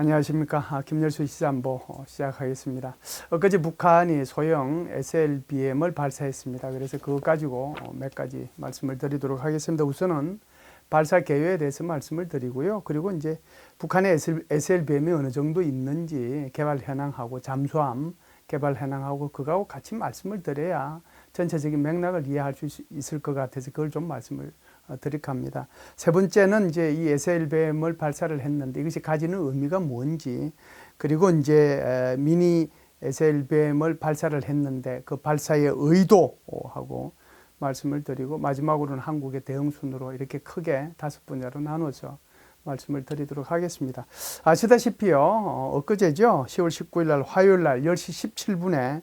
안녕하십니까. 김열수 시사안보 시작하겠습니다. 엊그제 북한이 소형 SLBM을 발사했습니다. 그래서 그거 가지고 몇 가지 말씀을 드리도록 하겠습니다. 우선은 발사 개요에 대해서 말씀을 드리고요. 그리고 이제 북한의 SLBM이 어느 정도 있는지 개발 현황하고 잠수함 개발 현황하고 그거하고 같이 말씀을 드려야 전체적인 맥락을 이해할 수 있을 것 같아서 그걸 좀 말씀을 드릴까 합니다. 세 번째는 이제 이 SLBM을 발사를 했는데 이것이 가지는 의미가 뭔지, 그리고 이제 미니 SLBM을 발사를 했는데 그 발사의 의도하고 말씀을 드리고, 마지막으로는 한국의 대응 순으로 이렇게 크게 5분야로 나눠서 말씀을 드리도록 하겠습니다. 아시다시피요, 엊그제죠, 10월 19일 날 화요일 날 10시 17분에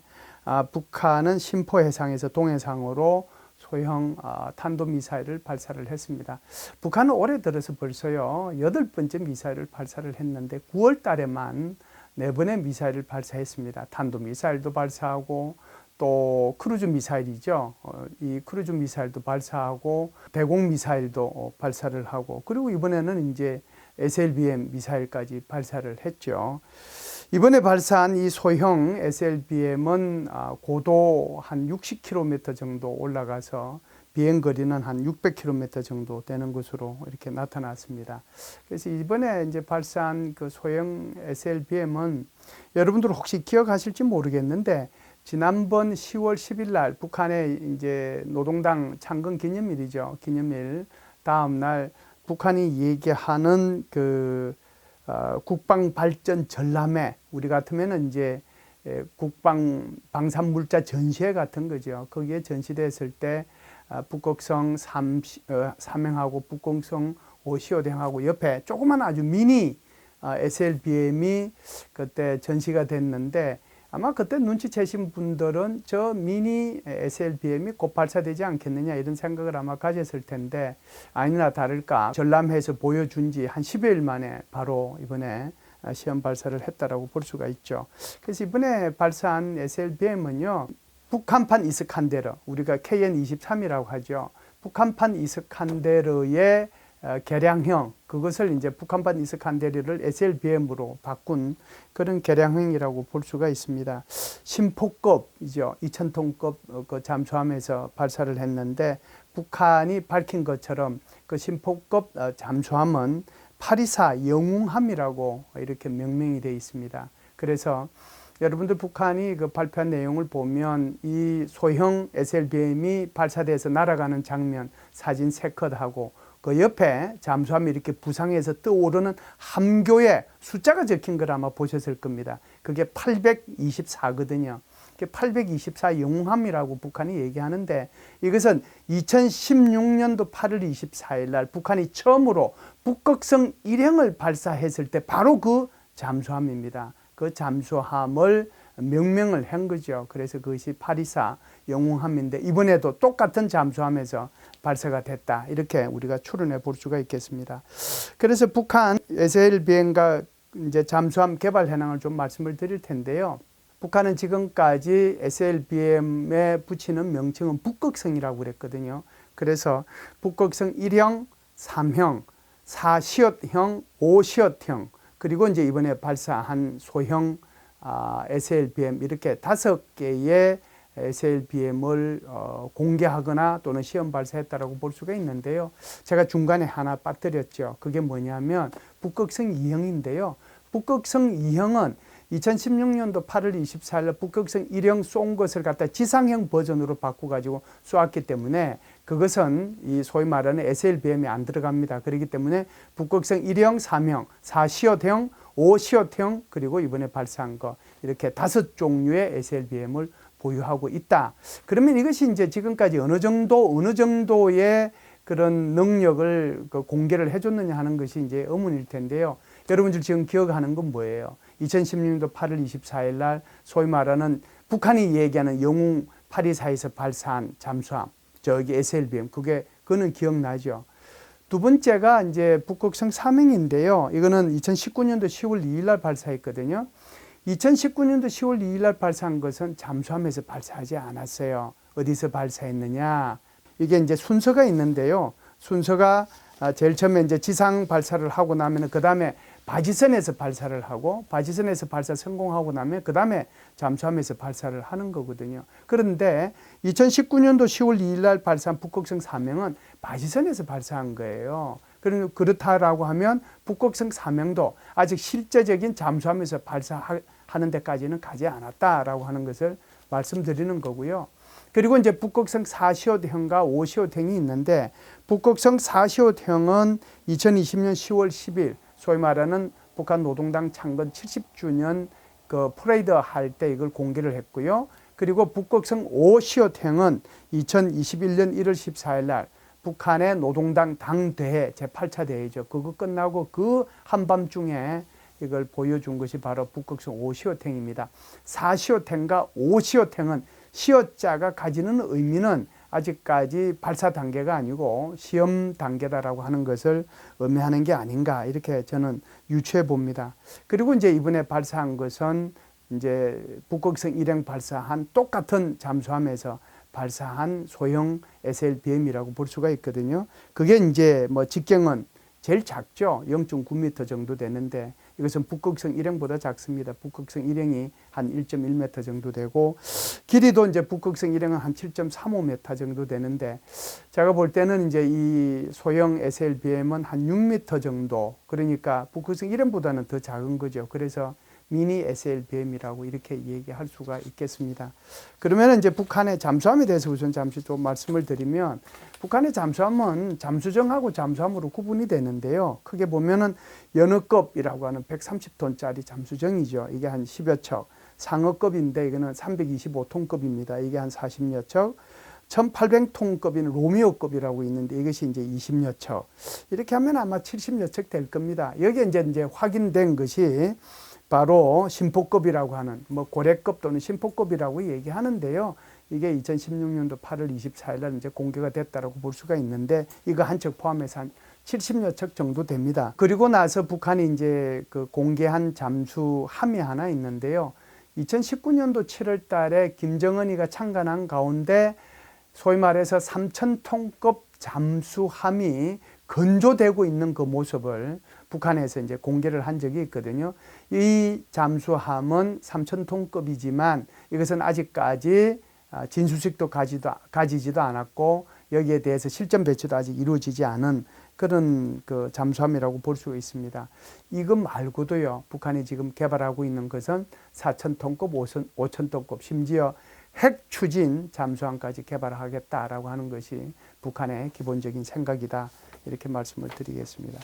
북한은 심포 해상에서 동해상으로 소형 탄도미사일을 발사를 했습니다. 북한은 올해 들어서 벌써요 8번째 미사일을 발사를 했는데 9월 달에만 4번의 미사일을 발사했습니다. 탄도미사일도 발사하고 또 크루즈 미사일이죠. 이 크루즈 미사일도 발사하고 대공 미사일도 발사를 하고, 그리고 이번에는 이제 SLBM 미사일까지 발사를 했죠. 이번에 발사한 이 소형 SLBM은 고도 한 60km 정도 올라가서 비행거리는 한 600km 정도 되는 것으로 이렇게 나타났습니다. 그래서 이번에 이제 발사한 그 소형 SLBM은 여러분들 혹시 기억하실지 모르겠는데, 지난번 10월 10일 날 북한의 이제 노동당 창건 기념일이죠. 기념일 다음 날 북한이 얘기하는 그 국방 발전 전람회, 우리 같으면은 이제 국방 방산물자 전시회 같은 거죠. 거기에 전시됐을 때 북극성 3행하고 북극성 5시호행하고 옆에 조그만 아주 미니 SLBM이 그때 전시가 됐는데, 아마 그때 눈치채신 분들은 저 미니 SLBM이 곧 발사되지 않겠느냐 이런 생각을 아마 가졌을 텐데, 아니나 다를까 전람회에서 보여준 지 한 10여일 만에 바로 이번에 시험 발사를 했다라고 볼 수가 있죠. 그래서 이번에 발사한 SLBM은요, 북한판 이스칸데르, 우리가 KN-23이라고 하죠. 북한판 이스칸데르의 개량형, 그것을 이제 북한판 이스칸데르를 SLBM으로 바꾼 그런 개량형이라고 볼 수가 있습니다. 심포급이죠. 2000톤급 그 잠수함에서 발사를 했는데, 북한이 밝힌 것처럼 그 심포급 잠수함은 824 영웅함이라고 이렇게 명명이 되어 있습니다. 그래서 여러분들 북한이 그 발표한 내용을 보면 이 소형 SLBM이 발사돼서 날아가는 장면 사진 3컷하고 그 옆에 잠수함이 이렇게 부상해서 떠오르는 함교에 숫자가 적힌 걸 아마 보셨을 겁니다. 그게 824거든요. 824 영웅함이라고 북한이 얘기하는데, 이것은 2016년도 8월 24일 날 북한이 처음으로 북극성 1형을 발사했을 때 바로 그 잠수함입니다. 그 잠수함을 명명을 한 거죠. 그래서 그것이 824 영웅함인데, 이번에도 똑같은 잠수함에서 발사가 됐다, 이렇게 우리가 추론해 볼 수가 있겠습니다. 그래서 북한 SLBM과 이제 잠수함 개발 현황을 좀 말씀을 드릴 텐데요. 북한은 지금까지 SLBM에 붙이는 명칭은 북극성이라고 그랬거든요. 그래서 북극성 1형, 3형, 4시옷형, 5시옷형, 그리고 이제 이번에 발사한 소형 SLBM, 이렇게 5개의 SLBM을 공개하거나 또는 시험 발사했다라고 볼 수가 있는데요. 제가 중간에 하나 빠뜨렸죠. 그게 뭐냐면 북극성 2형인데요. 북극성 2형은 2016년도 8월 24일 북극성 1형 쏜 것을 갖다 지상형 버전으로 바꿔가지고 쏘았기 때문에 그것은 이 소위 말하는 SLBM이 안 들어갑니다. 그렇기 때문에 북극성 1형, 3형, 4시옷형, 5시옷형, 그리고 이번에 발사한 거, 이렇게 5종류의 SLBM을 보유하고 있다. 그러면 이것이 이제 지금까지 어느 정도의 그런 능력을 공개를 해줬느냐 하는 것이 이제 의문일 텐데요. 여러분들 지금 기억하는 건 뭐예요? 2016년도 8월 24일 날 소위 말하는 북한이 얘기하는 영웅 824에서 발사한 잠수함, 저기 SLBM, 그거는 기억나죠? 두 번째가 이제 북극성 3행인데요. 이거는 2019년도 10월 2일 날 발사했거든요. 2019년도 10월 2일 날 발사한 것은 잠수함에서 발사하지 않았어요. 어디서 발사했느냐? 이게 이제 순서가 있는데요. 순서가 제일 처음에 이제 지상 발사를 하고 나면 그 다음에 바지선에서 발사를 하고 바지선에서 발사 성공하고 나면 그 다음에 잠수함에서 발사를 하는 거거든요. 그런데 2019년도 10월 2일 날 발사한 북극성 4명은 바지선에서 발사한 거예요. 그렇다라고 하면 북극성 4명도 아직 실제적인 잠수함에서 발사하는 데까지는 가지 않았다라고 하는 것을 말씀드리는 거고요. 그리고 이제 북극성 4시호형과 5시호형이 있는데 북극성 4시호형은 2020년 10월 10일 소위 말하는 북한 노동당 창건 70주년 그 프레이드 할 때 이걸 공개를 했고요. 그리고 북극성 5시호형은 2021년 1월 14일 날 북한의 노동당 당대회 제8차 대회죠. 그거 끝나고 그 한밤중에 이걸 보여준 것이 바로 북극성 5시호형입니다. 4시호형과 5시호형은 시호자가 가지는 의미는 아직까지 발사 단계가 아니고 시험 단계다라고 하는 것을 의미하는 게 아닌가 이렇게 저는 유추해 봅니다. 그리고 이제 이번에 발사한 것은 이제 북극성 일행 발사한 똑같은 잠수함에서 발사한 소형 SLBM이라고 볼 수가 있거든요. 그게 이제 뭐 직경은 제일 작죠. 0.9m 정도 되는데 이것은 북극성 일행보다 작습니다. 북극성 일행이 한 1.1m 정도 되고 길이도 이제 북극성 일행은 한 7.35m 정도 되는데 제가 볼 때는 이제 이 소형 SLBM은 한 6m 정도 그러니까 북극성 일행보다는 더 작은 거죠. 그래서 미니 SLBM이라고 이렇게 얘기할 수가 있겠습니다. 그러면 이제 북한의 잠수함에 대해서 우선 잠시 좀 말씀을 드리면 북한의 잠수함은 잠수정하고 잠수함으로 구분이 되는데요. 크게 보면은 연어급이라고 하는 130톤짜리 잠수정이죠. 이게 한 10여 척. 상어급인데 이거는 325톤급입니다. 이게 한 40여 척. 1800톤급인 로미오급이라고 있는데 이것이 이제 20여 척. 이렇게 하면 아마 70여 척 될 겁니다. 여기에 이제 확인된 것이 바로 신포급이라고 하는 뭐 고래급 또는 신포급이라고 얘기하는데요. 이게 2016년도 8월 24일 날 이제 공개가 됐다라고 볼 수가 있는데 이거 한 척 포함해서 한 70여 척 정도 됩니다. 그리고 나서 북한이 이제 그 공개한 잠수함이 하나 있는데요. 2019년도 7월 달에 김정은이가 창간한 가운데 소위 말해서 3,000톤급 잠수함이 건조되고 있는 그 모습을 북한에서 이제 공개를 한 적이 있거든요. 이 잠수함은 3,000톤급이지만 이것은 아직까지 진수식도 가지지도 않았고 여기에 대해서 실전 배치도 아직 이루어지지 않은 그런 그 잠수함이라고 볼 수 있습니다. 이것 말고도요, 북한이 지금 개발하고 있는 것은 4,000톤급, 5,000톤급, 심지어 핵 추진 잠수함까지 개발하겠다라고 하는 것이 북한의 기본적인 생각이다. 이렇게 말씀을 드리겠습니다.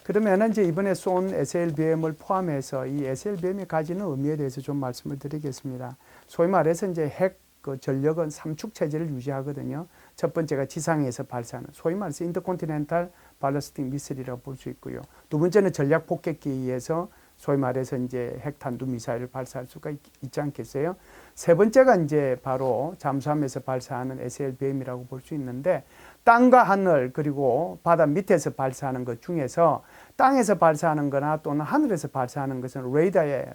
그러면 이제 이번에 쏜 SLBM을 포함해서 이 SLBM이 가지는 의미에 대해서 좀 말씀을 드리겠습니다. 소위 말해서 이제 핵 그 전력은 삼축 체제를 유지하거든요. 첫 번째가 지상에서 발사하는 소위 말해서 인터컨티넨탈 발리스틱 미사일이라고 볼 수 있고요. 두 번째는 전략 폭격기에 의해서 소위 말해서 이제 핵탄두 미사일을 발사할 수가 있지 않겠어요? 세 번째가 이제 바로 잠수함에서 발사하는 SLBM이라고 볼 수 있는데 땅과 하늘 그리고 바다 밑에서 발사하는 것 중에서 땅에서 발사하는 거나 또는 하늘에서 발사하는 것은 레이더에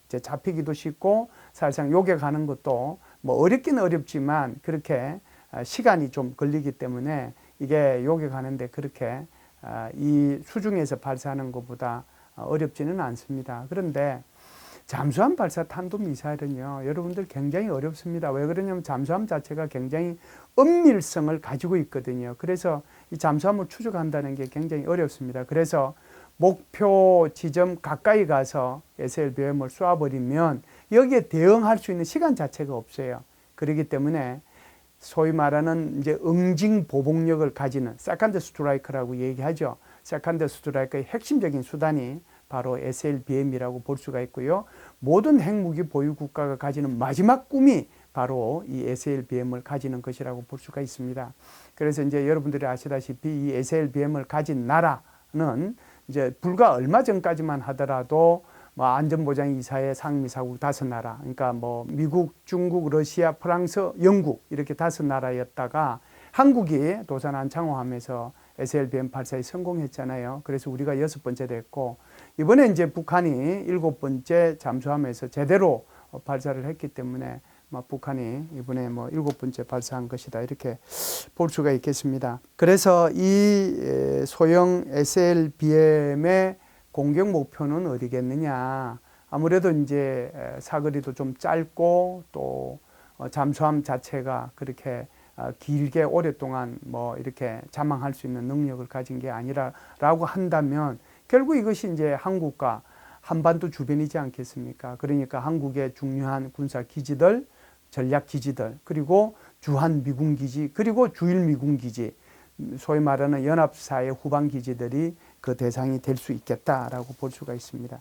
이제 잡히기도 쉽고 사실상 요격하는 것도 뭐 어렵긴 어렵지만 그렇게 시간이 좀 걸리기 때문에 이게 요격하는데 그렇게 이 수중에서 발사하는 것보다 어렵지는 않습니다. 그런데 잠수함 발사 탄도미사일은요, 여러분들 굉장히 어렵습니다. 왜 그러냐면 잠수함 자체가 굉장히 은밀성을 가지고 있거든요. 그래서 이 잠수함을 추적한다는 게 굉장히 어렵습니다. 그래서 목표 지점 가까이 가서 SLBM을 쏘아버리면 여기에 대응할 수 있는 시간 자체가 없어요. 그렇기 때문에 소위 말하는 이제 응징 보복력을 가지는 세컨드 스트라이크라고 얘기하죠. 세컨드 스트라이크의 핵심적인 수단이 바로 SLBM이라고 볼 수가 있고요. 모든 핵무기 보유 국가가 가지는 마지막 꿈이 바로 이 SLBM을 가지는 것이라고 볼 수가 있습니다. 그래서 이제 여러분들이 아시다시피 이 SLBM을 가진 나라는 이제 불과 얼마 전까지만 하더라도 뭐 안전보장이사회 상임이사국 5나라, 그러니까 뭐 미국, 중국, 러시아, 프랑스, 영국 이렇게 5나라였다가 한국이 도산 안창호함에서 SLBM 발사에 성공했잖아요. 그래서 우리가 6번째 됐고 이번에 이제 북한이 7번째 잠수함에서 제대로 발사를 했기 때문에 북한이 이번에 7번째 발사한 것이다 이렇게 볼 수가 있겠습니다. 그래서 이 소형 SLBM의 공격 목표는 어디겠느냐. 아무래도 이제 사거리도 좀 짧고 또 잠수함 자체가 그렇게 길게 오랫동안 뭐 이렇게 잠항할 수 있는 능력을 가진 게 아니라라고 한다면 결국 이것이 이제 한국과 한반도 주변이지 않겠습니까? 그러니까 한국의 중요한 군사 기지들, 전략 기지들, 그리고 주한 미군 기지, 그리고 주일 미군 기지, 소위 말하는 연합사의 후방 기지들이 그 대상이 될 수 있겠다라고 볼 수가 있습니다.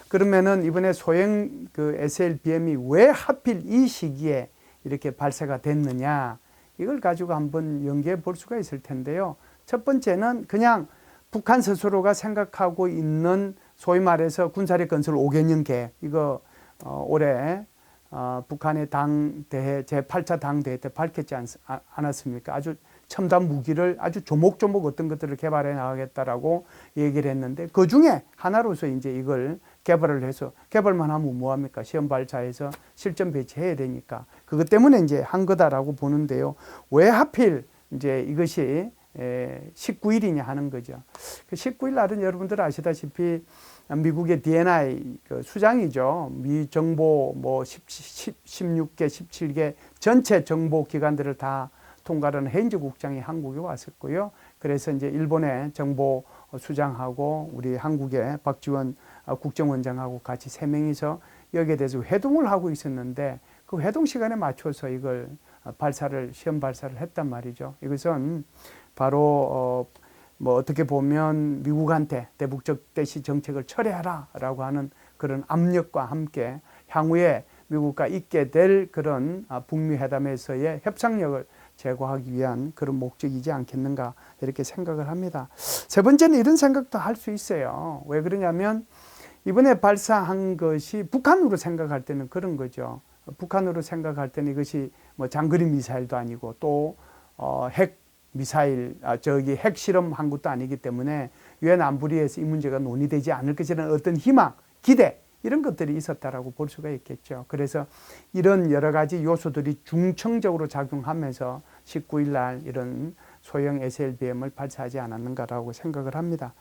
그러면은 이번에 소형 그 SLBM이 왜 하필 이 시기에 이렇게 발사가 됐느냐, 이걸 가지고 한번 연계해 볼 수가 있을 텐데요. 첫 번째는 그냥 북한 스스로가 생각하고 있는 소위 말해서 군사력 건설 5개년 계획, 이거 올해 북한의 당대회 제8차 당대회 때 밝혔지 않았습니까? 아주 첨단 무기를 아주 조목조목 어떤 것들을 개발해 나가겠다라고 얘기를 했는데 그 중에 하나로서 이제 이걸 개발을 해서 개발만 하면 뭐합니까? 시험 발사해서 실전 배치해야 되니까 그것 때문에 이제 한 거다라고 보는데요. 왜 하필 이제 이것이 19일이냐 하는 거죠. 그 19일 날은 여러분들 아시다시피 미국의 DNI 그 수장이죠. 미 정보 뭐 16개, 17개 전체 정보 기관들을 다 통과하는 헤인즈 국장이 한국에 왔었고요. 그래서 이제 일본의 정보 수장하고 우리 한국의 박지원 국정원장하고 같이 세 명이서 여기에 대해서 회동을 하고 있었는데 그 회동 시간에 맞춰서 이걸 시험 발사를 했단 말이죠. 이것은 바로 뭐 어떻게 보면 미국한테 대북적 대시 정책을 철회하라라고 하는 그런 압력과 함께 향후에 미국과 있게 될 그런 북미 회담에서의 협상력을 제고하기 위한 그런 목적이지 않겠는가 이렇게 생각을 합니다. 세 번째는 이런 생각도 할 수 있어요. 왜 그러냐면 이번에 발사한 것이 북한으로 생각할 때는 그런 거죠. 북한으로 생각할 때는 이것이 뭐 장거리 미사일도 아니고 또 핵 미사일, 핵 실험한 것도 아니기 때문에 유엔 안보리에서 이 문제가 논의되지 않을 것이라는 어떤 희망, 기대 이런 것들이 있었다라고 볼 수가 있겠죠. 그래서 이런 여러 가지 요소들이 중청적으로 작용하면서 19일 날 이런 소형 SLBM을 발사하지 않았는가라고 생각을 합니다.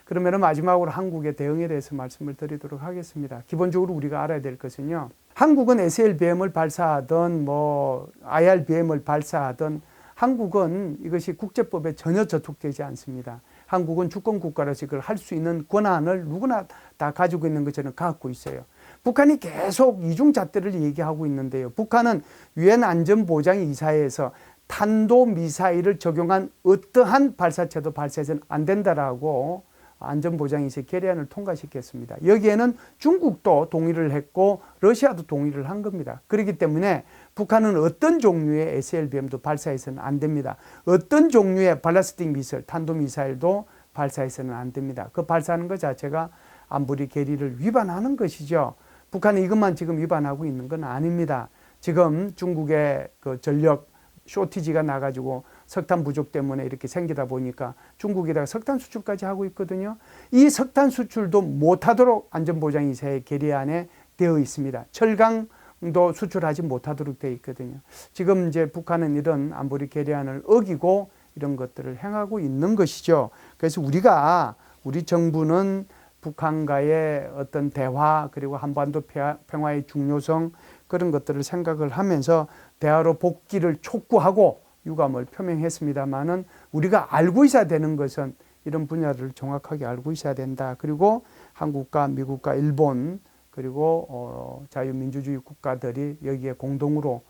그러면 마지막으로 한국의 대응에 대해서 말씀을 드리도록 하겠습니다. 기본적으로 우리가 알아야 될 것은요. 한국은 SLBM을 발사하든 뭐 IRBM을 발사하든 한국은 이것이 국제법에 전혀 저촉되지 않습니다. 한국은 주권국가로서 이걸 할 수 있는 권한을 누구나 다 가지고 있는 것처럼 갖고 있어요. 북한이 계속 이중잣대를 얘기하고 있는데요. 북한은 유엔 안전보장이사회에서 탄도미사일을 적용한 어떠한 발사체도 발사해서는 안 된다라고 안전보장이사회 결의안을 통과시켰습니다. 여기에는 중국도 동의를 했고 러시아도 동의를 한 겁니다. 그렇기 때문에 북한은 어떤 종류의 SLBM도 발사해서는 안 됩니다. 어떤 종류의 발라스틱 미사일, 탄도미사일도 발사해서는 안 됩니다. 그 발사하는 것 자체가 안보리 결의를 위반하는 것이죠. 북한이 이것만 지금 위반하고 있는 건 아닙니다. 지금 중국의 그 전력 쇼티지가 나가지고 석탄 부족 때문에 이렇게 생기다 보니까 중국에다가 석탄 수출까지 하고 있거든요. 이 석탄 수출도 못하도록 안전보장이사회 결의안에 되어 있습니다. 철강도 수출하지 못하도록 되어 있거든요. 지금 이제 북한은 이런 안보리 결의안을 어기고 이런 것들을 행하고 있는 것이죠. 그래서 우리 정부는 북한과의 어떤 대화 그리고 한반도 평화의 중요성 그런 것들을 생각을 하면서 대화로 복귀를 촉구하고 유감을 표명했습니다마는 우리가 알고 있어야 되는 것은 이런 분야를 정확하게 알고 있어야 된다. 그리고 한국과 미국과 일본 그리고 자유민주주의 국가들이 여기에 공동으로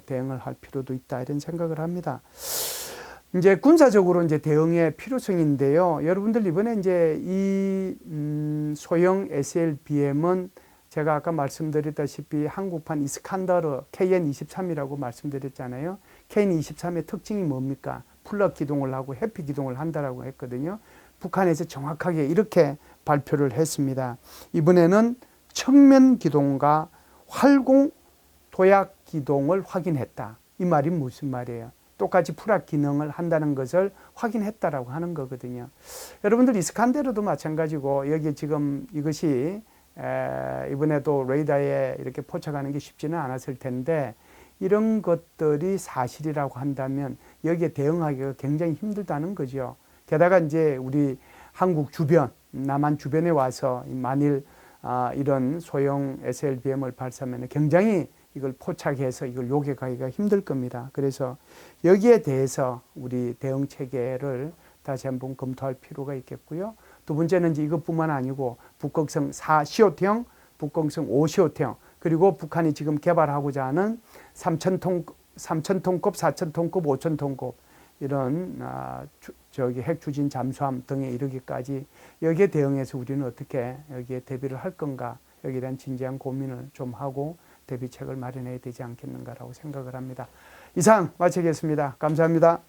대응을 할 필요도 있다. 이런 생각을 합니다. 이제 군사적으로 이제 대응의 필요성인데요. 여러분들 이번에 이제 이 소형 SLBM은 제가 아까 말씀드렸다시피 한국판 이스칸더르 KN-23이라고 말씀드렸잖아요. KN-23의 특징이 뭡니까? 플럭 기동을 하고 해피 기동을 한다라고 했거든요. 북한에서 정확하게 이렇게 발표를 했습니다. 이번에는 측면 기동과 활공 도약 기동을 확인했다. 이 말이 무슨 말이에요? 똑같이 풀압 기능을 한다는 것을 확인했다라고 하는 거거든요. 여러분들 이스칸데르도 마찬가지고 여기 지금 이것이 이번에도 레이더에 이렇게 포착하는 게 쉽지는 않았을 텐데 이런 것들이 사실이라고 한다면 여기에 대응하기가 굉장히 힘들다는 거죠. 게다가 이제 우리 한국 주변 남한 주변에 와서 만일 이런 소형 SLBM을 발사하면 굉장히 이걸 포착해서 이걸 요격하기가 힘들 겁니다. 그래서 여기에 대해서 우리 대응 체계를 다시 한번 검토할 필요가 있겠고요. 두 번째는 이제 이것뿐만 아니고 북극성 4시호태형, 북극성 5시호태형, 그리고 북한이 지금 개발하고자 하는 3,000톤급, 4,000톤급, 5,000톤급 이런 핵 추진 잠수함 등에 이르기까지 여기에 대응해서 우리는 어떻게 여기에 대비를 할 건가, 여기에 대한 진지한 고민을 좀 하고 대비책을 마련해야 되지 않겠는가라고 생각을 합니다. 이상 마치겠습니다. 감사합니다.